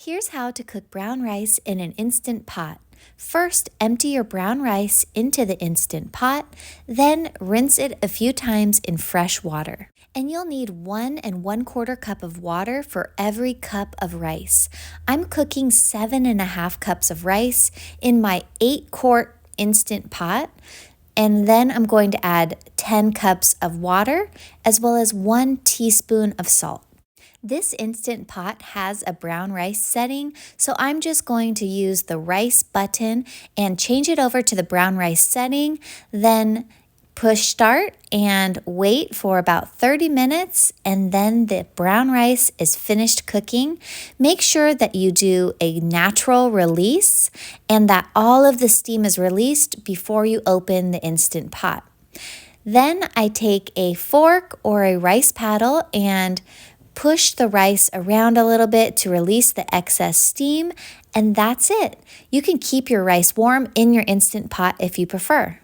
Here's how to cook brown rice in an Instant Pot. First, empty your brown rice into the Instant Pot, then rinse it a few times in fresh water. And you'll need 1 1/4 cup of water for every cup of rice. I'm cooking 7.5 cups of rice in my 8-quart Instant Pot. And then I'm going to add 10 cups of water as well as 1 teaspoon of salt. This Instant Pot has a brown rice setting, so I'm just going to use the rice button and change it over to the brown rice setting, then push start and wait for about 30 minutes, and then the brown rice is finished cooking. Make sure that you do a natural release and that all of the steam is released before you open the Instant Pot. Then I take a fork or a rice paddle and push the rice around a little bit to release the excess steam, and that's it. You can keep your rice warm in your Instant Pot if you prefer.